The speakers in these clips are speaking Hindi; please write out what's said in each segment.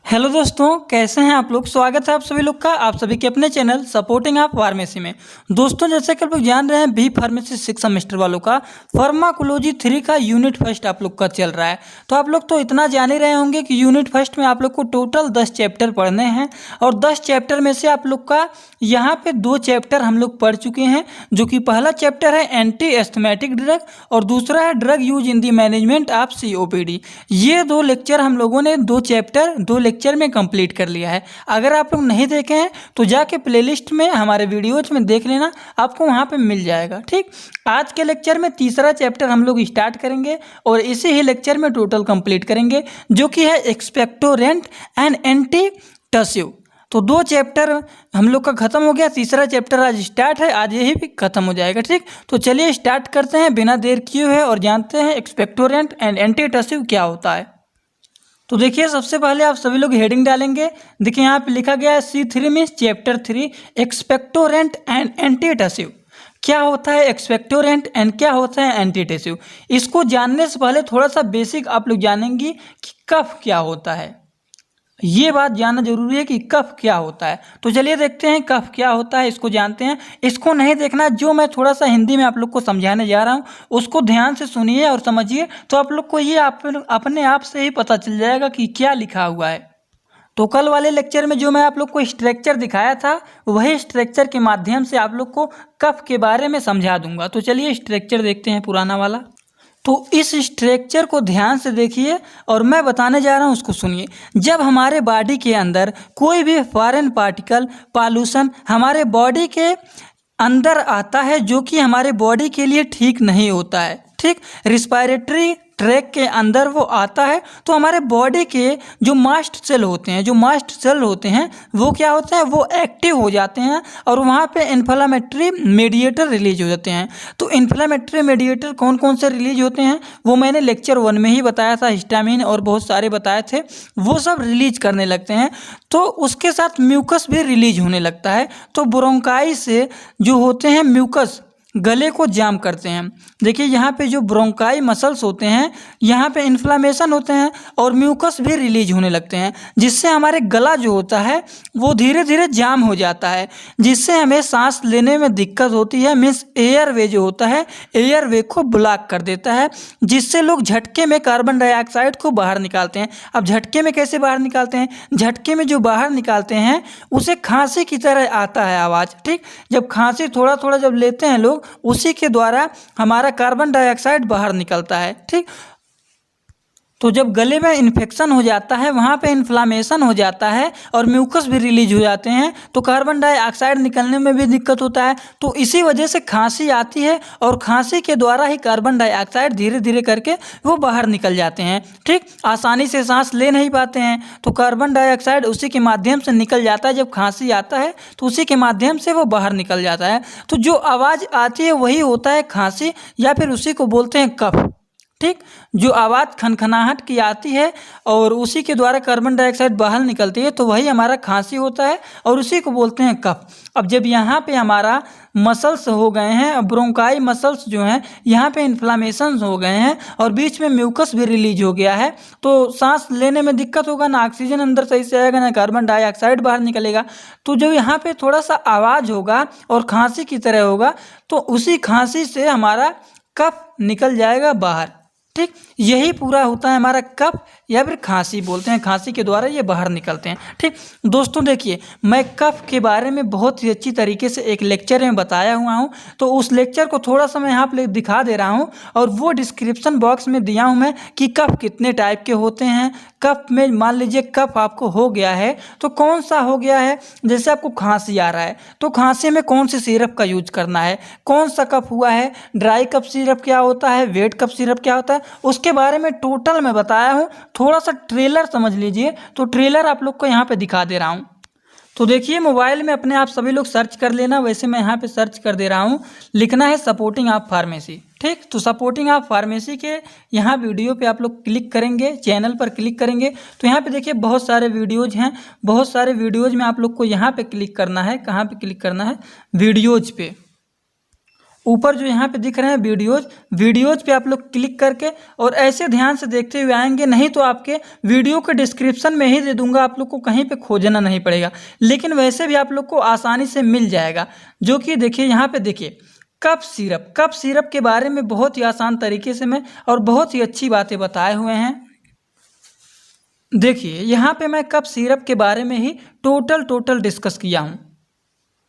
हेलो दोस्तों, कैसे हैं आप लोग। स्वागत है आप सभी लोग का आप सभी के अपने चैनल सपोर्टिंग आप फार्मेसी में। दोस्तों, जैसे कि आप लोग जान रहे हैं बी फार्मेसी 6 सेमेस्टर वालों का फार्माकोलॉजी 3 का यूनिट फर्स्ट आप लोग का चल रहा है। तो आप लोग तो इतना जान ही रहे होंगे कि यूनिट फर्स्ट में आप लोग को टोटल 10 चैप्टर पढ़ने हैं और 10 चैप्टर में से आप लोग का यहाँ पे 2 चैप्टर हम लोग पढ़ चुके हैं, जो कि पहला चैप्टर है एंटी एस्थमेटिक ड्रग और दूसरा है drug use in the management of COPD। ये 2 लेक्चर हम लोगों ने 2 चैप्टर 2 लेक्चर में कंप्लीट कर लिया है। अगर आप लोग नहीं देखे हैं तो जाके प्लेलिस्ट में हमारे वीडियोज में देख लेना, आपको वहाँ पे मिल जाएगा। ठीक, आज के लेक्चर में तीसरा चैप्टर हम लोग स्टार्ट करेंगे और इसी ही लेक्चर में टोटल कंप्लीट करेंगे, जो कि है एक्सपेक्टोरेंट एंड एंटी टस्यू। तो 2 चैप्टर हम लोग का खत्म हो गया, तीसरा चैप्टर आज स्टार्ट है, आज यही भी खत्म हो जाएगा। ठीक, तो चलिए स्टार्ट करते हैं बिना देर किए हुए और जानते हैं एक्सपेक्टोरेंट एंड एंटी टस्यू क्या होता है। तो देखिए, सबसे पहले आप सभी लोग हेडिंग डालेंगे। देखिए यहाँ पे लिखा गया है C3 में चैप्टर 3 एक्सपेक्टोरेंट एंड एंटी टस्यू। क्या होता है एक्सपेक्टोरेंट एंड क्या होता है एंटी टस्यू। इसको जानने से पहले थोड़ा सा बेसिक आप लोग जानेंगे कि कफ क्या होता है। ये बात जानना जरूरी है कि कफ क्या होता है। तो चलिए देखते हैं कफ क्या होता है, इसको जानते हैं। इसको नहीं देखना, जो मैं थोड़ा सा हिंदी में आप लोग को समझाने जा रहा हूँ उसको ध्यान से सुनिए और समझिए, तो आप लोग को ये अपने आप से ही पता चल जाएगा कि क्या लिखा हुआ है। तो कल वाले लेक्चर में जो मैं आप लोग को स्ट्रक्चर दिखाया था, वही स्ट्रक्चर के माध्यम से आप लोग को कफ के बारे में समझा दूंगा। तो चलिए स्ट्रक्चर देखते हैं पुराना वाला। तो इस स्ट्रक्चर को ध्यान से देखिए और मैं बताने जा रहा हूँ उसको सुनिए। जब हमारे बॉडी के अंदर कोई भी फॉरेन पार्टिकल पॉल्यूशन हमारे बॉडी के अंदर आता है, जो कि हमारे बॉडी के लिए ठीक नहीं होता है, ठीक, रिस्पायरेटरी ट्रैक के अंदर वो आता है, तो हमारे बॉडी के जो मास्ट सेल होते हैं वो क्या होते हैं, वो एक्टिव हो जाते हैं और वहाँ पे इन्फ्लामेटरी मेडिएटर रिलीज हो जाते हैं। तो इन्फ्लामेटरी मेडिएटर कौन कौन से रिलीज होते हैं वो मैंने लेक्चर 1 में ही बताया था, हिस्टामिन और बहुत सारे बताए थे। वो सब रिलीज करने लगते हैं, तो उसके साथ म्यूकस भी रिलीज होने लगता है। तो ब्रोंकाई से जो होते हैं म्यूकस गले को जाम करते हैं। देखिए यहाँ पे जो ब्रोंकाई मसल्स होते हैं, यहाँ पे इन्फ्लामेशन होते हैं और म्यूकस भी रिलीज होने लगते हैं, जिससे हमारे गला जो होता है वो धीरे धीरे जाम हो जाता है, जिससे हमें सांस लेने में दिक्कत होती है। मीन्स एयरवे जो होता है एयरवे को ब्लॉक कर देता है, जिससे लोग झटके में कार्बन डाइऑक्साइड को बाहर निकालते हैं। अब झटके में कैसे बाहर निकालते हैं, झटके में जो बाहर निकालते हैं उसे खांसी की तरह आता है आवाज़। ठीक, जब खांसी थोड़ा थोड़ा जब लेते हैं लोग, उसी के द्वारा हमारा कार्बन डाइऑक्साइड बाहर निकलता है। ठीक, तो जब गले में इन्फेक्शन हो जाता है, वहाँ पे इन्फ्लामेशन हो जाता है और म्यूकस भी रिलीज हो जाते हैं, तो कार्बन डाइऑक्साइड निकलने में भी दिक्कत होता है। तो इसी वजह से खांसी आती है और खांसी के द्वारा ही कार्बन डाइऑक्साइड धीरे धीरे करके वो बाहर निकल जाते हैं। ठीक, आसानी से सांस ले नहीं पाते हैं, तो कार्बन डाइऑक्साइड उसी के माध्यम से निकल जाता है। जब खांसी आता है तो उसी के माध्यम से वो बाहर निकल जाता है। तो जो आवाज़ आती है वही होता है खांसी, या फिर उसी को बोलते हैं कफ। ठीक, जो आवाज़ खनखनाहट की आती है और उसी के द्वारा कार्बन डाइऑक्साइड बाहर निकलती है, तो वही हमारा खांसी होता है और उसी को बोलते हैं कफ। अब जब यहाँ पे हमारा मसल्स हो गए हैं, ब्रोंकाई मसल्स जो हैं यहाँ पे इन्फ्लामेशन हो गए हैं और बीच में म्यूकस भी रिलीज हो गया है, तो सांस लेने में दिक्कत होगा, ना ऑक्सीजन अंदर सही से आएगा, ना कार्बन डाइऑक्साइड बाहर निकलेगा। तो जब यहाँ पे थोड़ा सा आवाज़ होगा और खांसी की तरह होगा, तो उसी खांसी से हमारा कफ निकल जाएगा बाहर। ठीक, यही पूरा होता है हमारा कफ, या फिर खांसी बोलते हैं, खांसी के द्वारा ये बाहर निकलते हैं। ठीक दोस्तों, देखिए मैं कफ के बारे में बहुत ही अच्छी तरीके से एक लेक्चर में बताया हुआ हूँ, तो उस लेक्चर को थोड़ा सा मैं यहाँ पे दिखा दे रहा हूँ और वो डिस्क्रिप्शन बॉक्स में दिया हूँ मैं कि कफ कितने टाइप के होते हैं। कफ में मान लीजिए कफ आपको हो गया है तो कौन सा हो गया है, जैसे आपको खांसी आ रहा है तो खांसी में कौन सी सिरप का यूज करना है, कौन सा कफ हुआ है, ड्राई कफ सिरप क्या होता है, वेट कफ सिरप क्या होता है, उसके बारे में टोटल मैं बताया हूँ। थोड़ा सा ट्रेलर समझ लीजिए, तो ट्रेलर आप लोग को यहाँ पे दिखा दे रहा हूँ। तो देखिए मोबाइल में अपने आप सभी लोग सर्च कर लेना, वैसे मैं यहाँ पे सर्च कर दे रहा हूँ। लिखना है सपोर्टिंग ऑफ फार्मेसी। ठीक, तो सपोर्टिंग ऑफ फार्मेसी के यहाँ वीडियो पे आप लोग क्लिक करेंगे, चैनल पर क्लिक करेंगे, तो यहाँ पे देखिए बहुत सारे वीडियोज हैं। बहुत सारे वीडियोज में आप लोग को यहाँ पे क्लिक करना है। कहाँ पे क्लिक करना है, वीडियोज पे। ऊपर जो यहाँ पे दिख रहे हैं वीडियोज पे आप लोग क्लिक करके और ऐसे ध्यान से देखते हुए आएंगे, नहीं तो आपके वीडियो के डिस्क्रिप्शन में ही दे दूंगा, आप लोग को कहीं पे खोजना नहीं पड़ेगा, लेकिन वैसे भी आप लोग को आसानी से मिल जाएगा। जो कि देखिए यहाँ पे देखिए कफ सिरप के बारे में बहुत ही आसान तरीके से मैं और बहुत ही अच्छी बातें बताए हुए हैं। देखिए यहाँ पे मैं कफ सिरप के बारे में ही टोटल डिस्कस किया हूँ।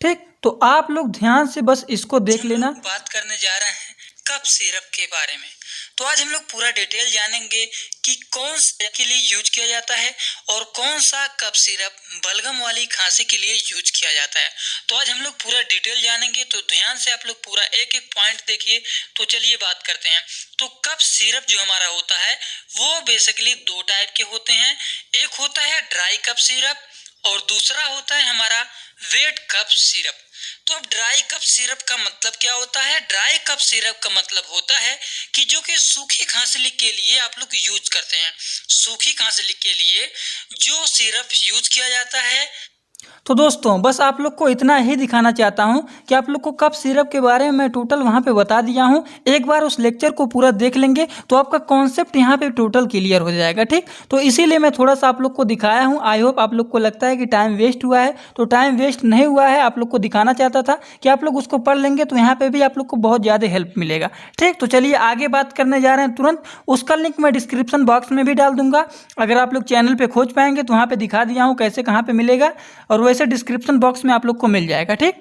ठीक, तो आप लोग ध्यान से बस इसको देख लेना। बात करने जा रहे हैं कफ सिरप के बारे में, तो आज हम लोग पूरा डिटेल जानेंगे कि कौन सा के लिए यूज किया जाता है और कौन सा कफ सिरप बलगम वाली खांसी के लिए यूज किया जाता है। तो आज हम लोग पूरा डिटेल जानेंगे, तो ध्यान से आप लोग पूरा एक एक पॉइंट देखिए। तो चलिए बात करते हैं। तो कफ सिरप जो हमारा होता है वो बेसिकली दो टाइप के होते हैं। एक होता है ड्राई कफ सिरप और दूसरा होता है हमारा वेट कफ सिरप। तो अब ड्राई कफ सिरप का मतलब क्या होता है? ड्राई कफ सिरप का मतलब होता है कि जो कि सूखी खांसी के लिए आप लोग यूज करते हैं। सूखी खांसी के लिए जो सिरप यूज किया जाता है। तो दोस्तों बस आप लोग को इतना ही दिखाना चाहता हूं कि आप लोग को कफ सिरप के बारे में मैं टोटल वहां पे बता दिया हूं। एक बार उस लेक्चर को पूरा देख लेंगे तो आपका कॉन्सेप्ट यहां पे टोटल क्लियर हो जाएगा। ठीक, तो इसीलिए मैं थोड़ा सा आप लोग को दिखाया हूं। आई होप आप लोग को लगता है कि टाइम वेस्ट हुआ है, तो टाइम वेस्ट नहीं हुआ है। आप लोग को दिखाना चाहता था कि आप लोग उसको पढ़ लेंगे तो यहाँ पे भी आप लोग को बहुत ज़्यादा हेल्प मिलेगा। ठीक, तो चलिए आगे बात करने जा रहे हैं तुरंत। उसका लिंक मैं डिस्क्रिप्शन बॉक्स में भी डाल दूंगा। अगर आप लोग चैनल पर खोज पाएंगे तो वहाँ पर दिखा दिया हूँ कैसे कहाँ पर मिलेगा, और वैसे डिस्क्रिप्शन बॉक्स में आप लोग को मिल जाएगा। ठीक,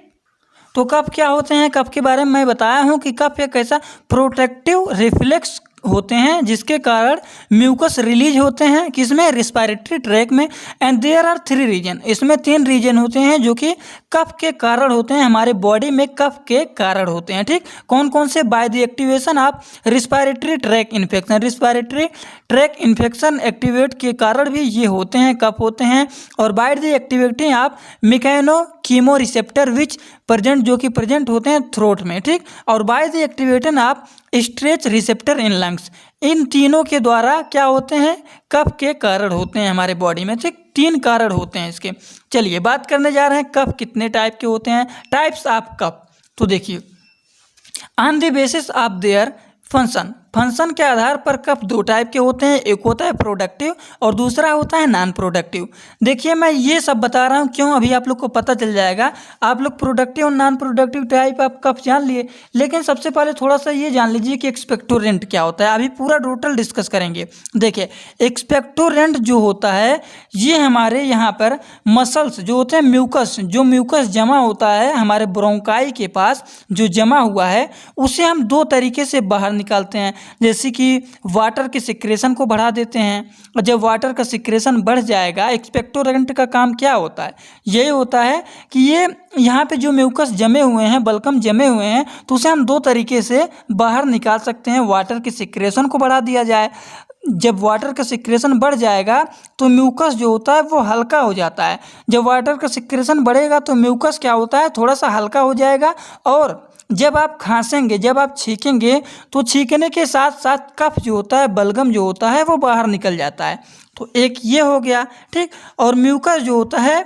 तो कफ क्या होते हैं? कफ के बारे में मैं बताया हूं कि कफ एक ऐसा प्रोटेक्टिव रिफ्लेक्स होते हैं जिसके कारण म्यूकस रिलीज होते हैं, किसमें? रिस्पायरेटरी ट्रैक में। एंड देयर आर 3 रीजन, इसमें 3 रीजन होते हैं जो कि कफ के कारण होते हैं, हमारे बॉडी में कफ के कारण होते हैं। ठीक, कौन कौन से? Bye the activation of respiratory track infection. Respiratory track infection activate के कारण भी ये होते हैं, कफ होते हैं। और by the activity of mechano chemo receptor which present, जो कि प्रेजेंट होते हैं थ्रोट में। ठीक, और by the activation of stretch receptor in lungs. इन तीनों के द्वारा क्या होते हैं? कफ के कारण होते हैं हमारे बॉडी में। ठीक, 3 कारण होते हैं इसके। चलिए बात करने जा रहे हैं कफ कितने टाइप के होते हैं, टाइप्स ऑफ कफ। तो देखिए on the basis of their function के आधार पर कफ 2 टाइप के होते हैं। एक होता है प्रोडक्टिव और दूसरा होता है नॉन प्रोडक्टिव। देखिए मैं ये सब बता रहा हूँ क्यों, अभी आप लोग को पता चल जाएगा। आप लोग प्रोडक्टिव और नॉन प्रोडक्टिव टाइप आप कफ जान लिए, लेकिन सबसे पहले थोड़ा सा ये जान लीजिए कि एक्सपेक्टोरेंट क्या होता है। अभी पूरा टोटल डिस्कस करेंगे। देखिए एक्सपेक्टोरेंट जो होता है ये हमारे यहाँ पर मसल्स जो होते हैं, म्यूकस जमा होता है हमारे ब्रोंकाई के पास, जो जमा हुआ है उसे हम 2 तरीके से बाहर निकालते हैं। जैसे कि वाटर के सिक्रेशन को बढ़ा देते हैं, और जब वाटर का सिक्रेशन बढ़ जाएगा, एक्सपेक्टोरेंट का काम क्या होता है? यही होता है कि ये यहाँ पे जो म्यूकस जमे हुए हैं, बल्कम जमे हुए हैं, तो उसे हम 2 तरीके से बाहर निकाल सकते हैं। वाटर के सिक्रेशन को बढ़ा दिया जाए, जब वाटर का सिक्रेशन बढ़ जाएगा तो म्यूकस जो होता है वो हल्का हो जाता है। जब वाटर का सिक्रेशन बढ़ेगा तो म्यूकस क्या होता है? थोड़ा सा हल्का हो जाएगा। और जब आप खांसेंगे, जब आप छींकेंगे तो छींकने के साथ साथ कफ जो होता है, बलगम जो होता है वो बाहर निकल जाता है। तो एक ये हो गया। ठीक, और म्यूकस जो होता है,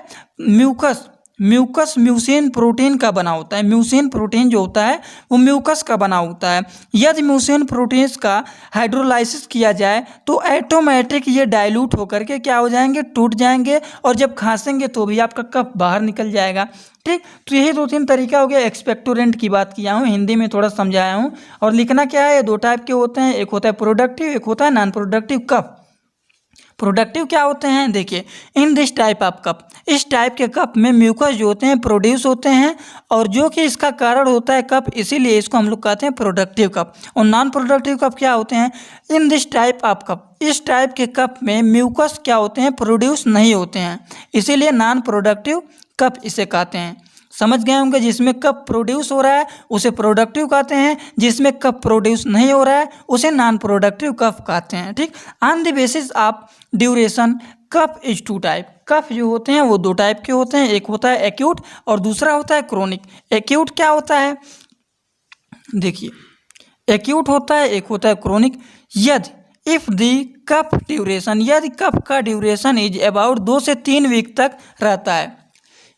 म्यूकस म्यूसिन प्रोटीन का बना होता है। म्यूसिन प्रोटीन जो होता है वो म्यूकस का बना होता है। यदि म्यूसिन प्रोटीन्स का हाइड्रोलाइसिस किया जाए तो ऑटोमेटिक ये डाइल्यूट होकर के क्या हो जाएंगे? टूट जाएंगे, और जब खांसेंगे तो भी आपका कफ बाहर निकल जाएगा। ठीक, तो यही 2-3 तरीका हो गया। एक्सपेक्टोरेंट की बात किया हूँ, हिंदी में थोड़ा समझाया हूँ। और लिखना क्या है? 2 टाइप के होते हैं, एक होता है प्रोडक्टिव, एक होता है नॉन प्रोडक्टिव कफ। प्रोडक्टिव क्या होते हैं? देखिए in this type of cup, इस टाइप के कप में म्यूकस जो होते हैं प्रोड्यूस होते हैं, और जो कि इसका कारण होता है कप, इसीलिए इसको हम लोग कहते हैं प्रोडक्टिव कप। और नॉन प्रोडक्टिव कप क्या होते हैं? In this type of cup, इस टाइप के कप में म्यूकस क्या होते हैं? प्रोड्यूस नहीं होते हैं, इसीलिए नॉन प्रोडक्टिव कप इसे कहते हैं। समझ गए होंगे, जिसमें कप प्रोड्यूस हो रहा है उसे प्रोडक्टिव कहते हैं, जिसमें कप प्रोड्यूस नहीं हो रहा है उसे नॉन प्रोडक्टिव कफ कहते हैं। ठीक, on the basis of duration cough is 2 type. Cough जो होते हैं वो 2 टाइप के होते हैं, एक होता है एक्यूट और दूसरा होता है क्रोनिक। एक्यूट क्या होता है? देखिए एक्यूट होता है, एक होता है क्रोनिक। यदि इफ दी कफ ड्यूरेशन, यदि कफ का ड्यूरेशन इज अबाउट 2 से 3 वीक तक रहता है,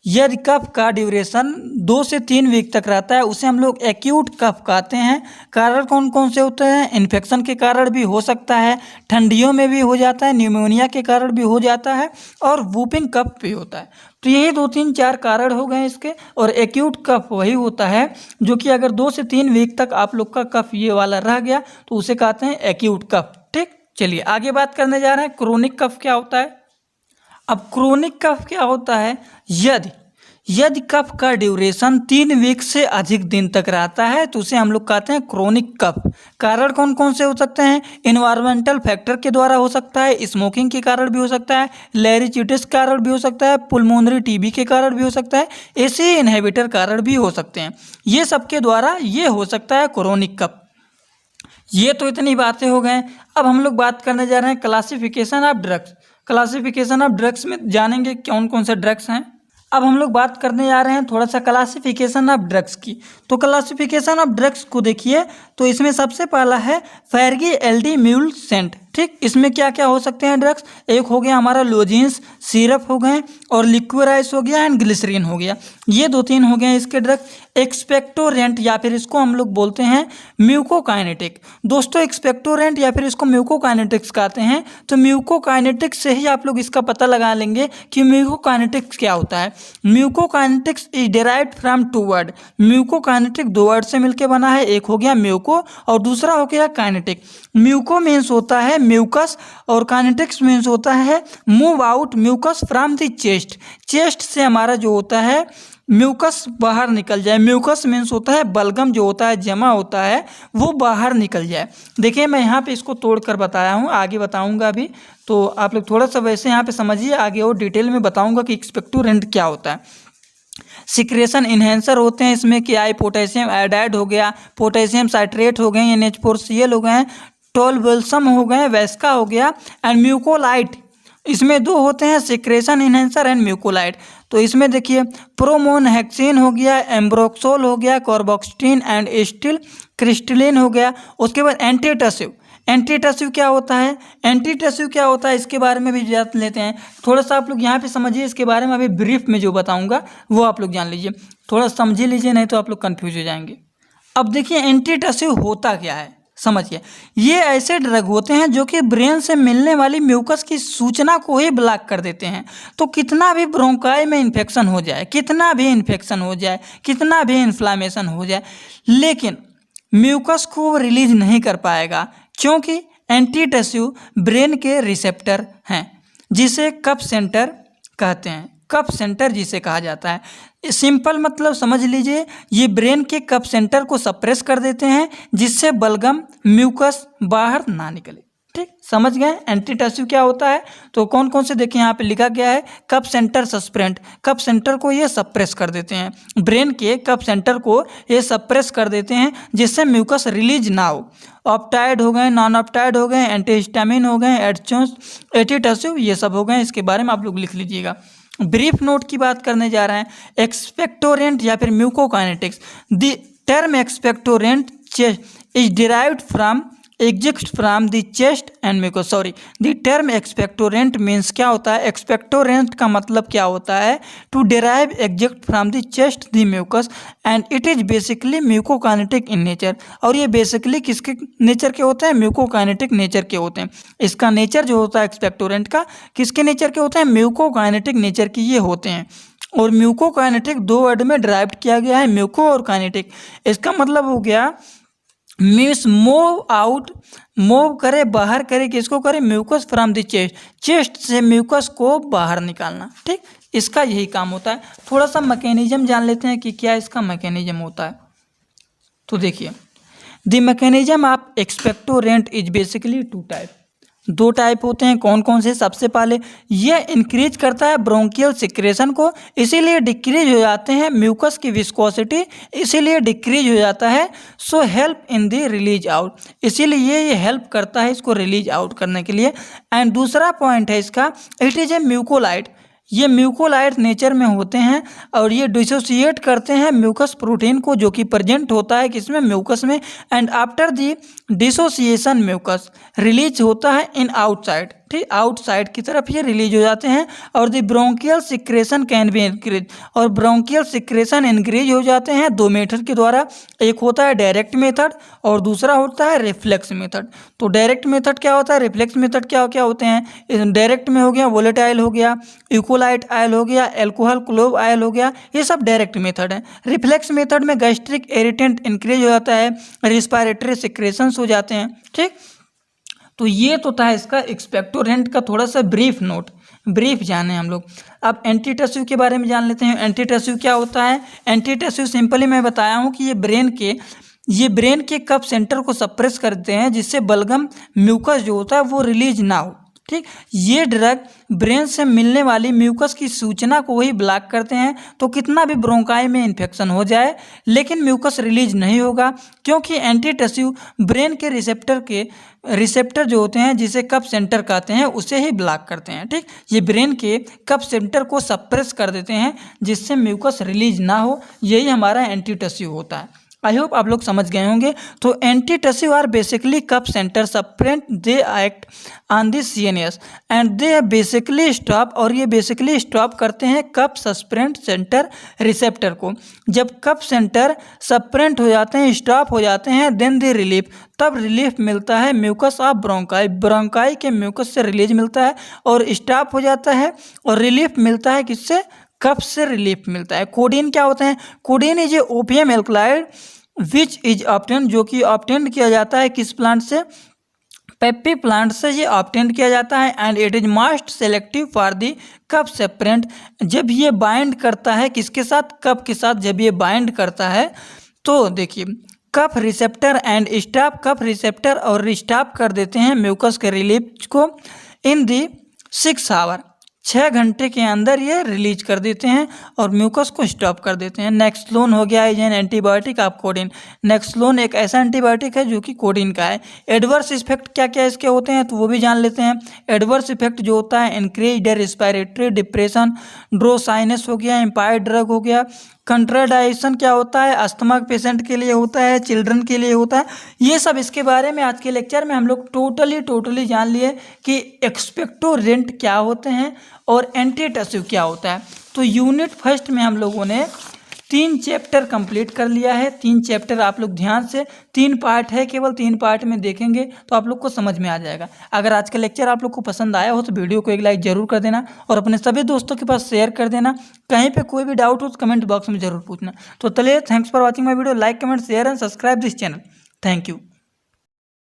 यदि कफ का ड्यूरेशन 2 से 3 वीक तक रहता है उसे हम लोग एक्यूट कफ कहते हैं। कारण कौन कौन से होते हैं? इन्फेक्शन के कारण भी हो सकता है, ठंडियों में भी हो जाता है, न्यूमोनिया के कारण भी हो जाता है और वूपिंग कफ भी होता है। तो यही 2-3-4 कारण हो गए इसके। और एक्यूट कफ वही होता है जो कि अगर 2 से 3 वीक तक आप लोग का कफ ये वाला रह गया तो उसे कहते हैं एक्यूट कफ। ठीक, चलिए आगे बात करने जा रहे हैं क्रोनिक कफ क्या होता है। अब क्रोनिक कफ क्या होता है? यदि कफ का ड्यूरेशन 3 वीक से अधिक दिन तक रहता है तो उसे हम लोग कहते हैं क्रोनिक कफ। कारण कौन कौन से हो सकते हैं? इन्वायरमेंटल फैक्टर के द्वारा हो सकता है, स्मोकिंग के कारण भी हो सकता है, लेरिचिटिस के कारण भी हो सकता है, पुल्मोनरी टीबी के कारण भी हो सकता है, एसी इनहिबिटर कारण भी हो सकते हैं। ये सब के द्वारा ये हो सकता है क्रोनिक कफ। ये तो इतनी बातें हो गए। अब हम लोग बात करने जा रहे हैं classification of drugs. Classification of drugs में जानेंगे कौन कौन से ड्रग्स हैं। अब हम लोग बात करने जा रहे हैं थोड़ा सा क्लासिफिकेशन ऑफ ड्रग्स की। तो क्लासिफिकेशन ऑफ ड्रग्स को देखिए तो इसमें सबसे पहला है फेरगी एलडी म्यूल सेंट। ठीक, इसमें क्या क्या हो सकते हैं ड्रग्स? एक हो गया हमारा लोजेंस, सिरप हो गए और लिक्विराइज हो गया एंड ग्लिसरीन हो गया। ये 2-3 हो गए इसके ड्रग्स। एक्सपेक्टोरेंट या फिर इसको हम लोग बोलते हैं म्यूकोकाइनेटिक। दोस्तों एक्सपेक्टोरेंट या फिर इसको म्यूकोकाइनेटिक्स कहते हैं। तो म्यूकोकाइनेटिक्स से ही आप लोग इसका पता लगा लेंगे कि म्यूकोकाइनेटिक्स क्या होता है। म्यूकोकाइनेटिक्स is derived from 2 word. म्यूकोकाइनेटिक 2 word से मिलकर बना है, एक हो गया म्यूको और दूसरा हो गया काइनेटिक। म्यूको मीन्स होता है म्यूकस और काइनेटिक्स मीन्स होता है move out mucus from the chest. Chest से हमारा जो होता है म्यूकस बाहर निकल जाए। म्यूकस मीन्स होता है बलगम जो होता है जमा होता है वो बाहर निकल जाए। देखिए मैं यहाँ पे इसको तोड़कर बताया हूँ, आगे बताऊँगा अभी, तो आप लोग थोड़ा सा वैसे यहाँ पे समझिए, आगे और डिटेल में बताऊँगा कि एक्सपेक्टोरेंट क्या होता है। सिक्रेशन इन्हेंसर होते हैं इसमें कि आई पोटेशियम आयोडाइड हो गया, पोटेशियम साइट्रेट हो गए, NH4Cl हो गए, टोलबुल्सम हो गए, वेस्का हो गया एंड म्यूकोलाइट। इसमें 2 होते हैं, सिक्रेशन इन्हेंसर एंड म्यूकोलाइट। तो इसमें देखिए प्रोमोनहेक्सिन हो गया, एम्ब्रोक्सोल हो गया, कार्बोक्सिन एंड एस्टिल क्रिस्टलिन हो गया। उसके बाद एंटीटसिव। एंटीटसिव क्या होता है? एंटीटसिव क्या होता है इसके बारे में भी जान लेते हैं। थोड़ा सा आप लोग यहाँ पे समझिए, इसके बारे में अभी ब्रीफ में जो बताऊँगा वो आप लोग जान लीजिए, थोड़ा समझ लीजिए, नहीं तो आप लोग कन्फ्यूज हो जाएंगे। अब देखिए एंटीटसिव होता क्या है समझिए। ये ऐसे ड्रग होते हैं जो कि ब्रेन से मिलने वाली म्यूकस की सूचना को ही ब्लॉक कर देते हैं। तो कितना भी ब्रोंकाई में इन्फेक्शन हो जाए, कितना भी इन्फेक्शन हो जाए, कितना भी इन्फ्लामेशन हो जाए, लेकिन म्यूकस को रिलीज नहीं कर पाएगा, क्योंकि एंटीटसिव ब्रेन के रिसेप्टर हैं जिसे कफ सेंटर कहते हैं। कफ सेंटर जिसे कहा जाता है, सिंपल मतलब समझ लीजिए, ये ब्रेन के कफ सेंटर को सप्रेस कर देते हैं जिससे बलगम म्यूकस बाहर ना निकले। ठीक, समझ गए एंटीटसिव क्या होता है। तो कौन कौन से देखिए यहाँ पे लिखा गया है, cough centre suspend. Cough centre को ये सप्रेस कर देते हैं, ब्रेन के कफ सेंटर को ये सप्रेस कर देते हैं जिससे म्यूकस रिलीज ना हो। ऑप्टाइड हो गए, नॉन ऑप्टाइड हो गए, एंटीहिस्टामिन हो गए, एंटीटसिव, ये सब हो गए। इसके बारे में आप लोग लिख लीजिएगा। ब्रीफ नोट की बात करने जा रहे हैं। एक्सपेक्टोरेंट या फिर mucokinetics. The term expectorant is derived from exist from the chest and mucus. Sorry, the term expectorant means क्या होता है? एक्सपेक्टोरेंट का मतलब क्या होता है? To derive exist from the chest the mucus and it is basically mucokinetic in nature. और ये बेसिकली किसके नेचर के होते हैं? म्यूकोकाइनेटिक नेचर के होते हैं। इसका नेचर जो होता है एक्सपेक्टोरेंट का किसके नेचर के होते हैं? म्यूकोकाइनेटिक नेचर के ये होते हैं। और म्यूकोकाइनेटिक 2 वर्ड में ड्राइव्ड किया गया है, म्यूको और काइनेटिक। इसका मतलब हो गया मीन्स मूव आउट, मूव करे, बाहर करे, किसको करे? Mucus from the chest. Chest से म्यूकस को बाहर निकालना। ठीक, इसका यही काम होता है। थोड़ा सा मैकेनिज्म जान लेते हैं कि क्या इसका मैकेनिज्म होता है। तो देखिए, the mechanism of expectorant is basically 2 type. 2 type होते हैं। कौन कौन से? सबसे पहले यह इंक्रीज करता है ब्रोंकियल सिक्रेशन को, इसीलिए डिक्रीज हो जाते हैं म्यूकस की विस्कोसिटी, इसीलिए डिक्रीज हो जाता है। So help in the release out, इसीलिए ये हेल्प करता है इसको रिलीज आउट करने के लिए। एंड दूसरा पॉइंट है इसका, इट इज ए म्यूकोलाइट। ये म्यूकोलाइट नेचर में होते हैं और ये डिसोसिएट करते हैं म्यूकस प्रोटीन को जो कि प्रेजेंट होता है किसमें? म्यूकस में। And after the dissociation mucus release होता है इन आउटसाइड। ठीक, आउटसाइड की तरफ ये रिलीज हो जाते हैं। और the bronchial secretion can be increase, और ब्रोंकियल सिक्रेशन इंक्रीज हो जाते हैं दो मेथड के द्वारा। एक होता है डायरेक्ट मेथड और दूसरा होता है रिफ्लेक्स मेथड। तो डायरेक्ट मेथड क्या होता है, रिफ्लेक्स मेथड क्या क्या होते हैं। डायरेक्ट में हो गया वोलेटाइल हो गया, इकोलाइट आयल हो गया, एल्कोहल क्लोव आयल हो गया, ये सब डायरेक्ट मेथड है। रिफ्लेक्स मेथड में गैस्ट्रिक इरिटेंट इंक्रीज हो जाता है, रिस्पायरेटरी सिक्रेशंस हो जाते हैं। ठीक, तो ये तो था इसका एक्सपेक्टोरेंट का थोड़ा सा ब्रीफ नोट, ब्रीफ जाने हम लोग। अब एंटीटसिव के बारे में जान लेते हैं। एंटीटसिव क्या होता है। एंटीटसिव सिंपली मैं बताया हूँ कि ये ब्रेन के कप सेंटर को सप्रेस करते हैं, जिससे बलगम म्यूकस जो होता है वो रिलीज ना हो। ठीक, ये ड्रग ब्रेन से मिलने वाली म्यूकस की सूचना को ही ब्लॉक करते हैं। तो कितना भी ब्रोंकाई में इन्फेक्शन हो जाए लेकिन म्यूकस रिलीज नहीं होगा, क्योंकि एंटीटसिव ब्रेन के रिसेप्टर जो होते हैं, जिसे कप सेंटर कहते हैं, उसे ही ब्लॉक करते हैं। ठीक, ये ब्रेन के कप सेंटर को सप्रेस कर देते हैं, जिससे म्यूकस रिलीज ना हो। यही हमारा एंटीटसिव होता है। आई होप आप लोग समझ गए होंगे। तो antitussive are basically cough centre suppressant, they act on the CNS and they basically stop, और ये बेसिकली स्टॉप करते हैं कप सस्पेंट सेंटर रिसेप्टर को। जब कप सेंटर सप्रेंट हो जाते हैं, स्टॉप हो जाते हैं, देन दे रिलीफ, तब रिलीफ मिलता है म्यूकस ऑफ ब्रोंकाई, ब्रोंकाई के म्यूकस से रिलीज मिलता है और स्टॉप हो जाता है, और रिलीफ मिलता है किससे, कफ से रिलीफ मिलता है। कोडीन क्या होता है, codeine is a opium alkaloid which is obtain, जो कि ऑब्टेन किया जाता है किस प्लांट से, पेप्पी प्लांट से ये ऑब्टेन किया जाता है। And it is most selective for the cough suppressant, जब ये बाइंड करता है किसके साथ, कप के साथ जब ये बाइंड करता है, तो देखिए cough receptor and stop, cough receptor और स्टॉप कर देते हैं म्यूकस के रिलीफ को इन दी 6 आवर, 6 घंटे के अंदर ये रिलीज कर देते हैं और म्यूकस को स्टॉप कर देते हैं। नेक्सलोन हो गया is an antibiotic of codeine, naloxone एक ऐसा एंटीबायोटिक है जो कि कोडिन का है। एडवर्स इफेक्ट क्या क्या इसके होते हैं तो वो भी जान लेते हैं। एडवर्स इफेक्ट जो होता है, इंक्रीज रेस्पिरेटरी डिप्रेशन, ड्रोसाइनस हो गया, एम्पायर ड्रग हो गया। कंट्राडाइजेशन क्या होता है, अस्थमा पेशेंट के लिए होता है, चिल्ड्रन के लिए होता है। ये सब इसके बारे में आज के लेक्चर में हम लोग टोटली जान लिए कि एक्सपेक्टोरेंट क्या होते हैं और एंटीटसिव क्या होता है। तो यूनिट फर्स्ट में हम लोगों ने 3 चैप्टर कंप्लीट कर लिया है। 3 चैप्टर आप लोग ध्यान से, 3 पार्ट है, केवल 3 पार्ट में देखेंगे तो आप लोग को समझ में आ जाएगा। अगर आज का लेक्चर आप लोग को पसंद आया हो तो वीडियो को एक लाइक जरूर कर देना और अपने सभी दोस्तों के पास शेयर कर देना। कहीं पे कोई भी डाउट हो तो कमेंट बॉक्स में जरूर पूछना। तो चलिए, thanks for watching my video, like comment share and subscribe this channel. Thank you.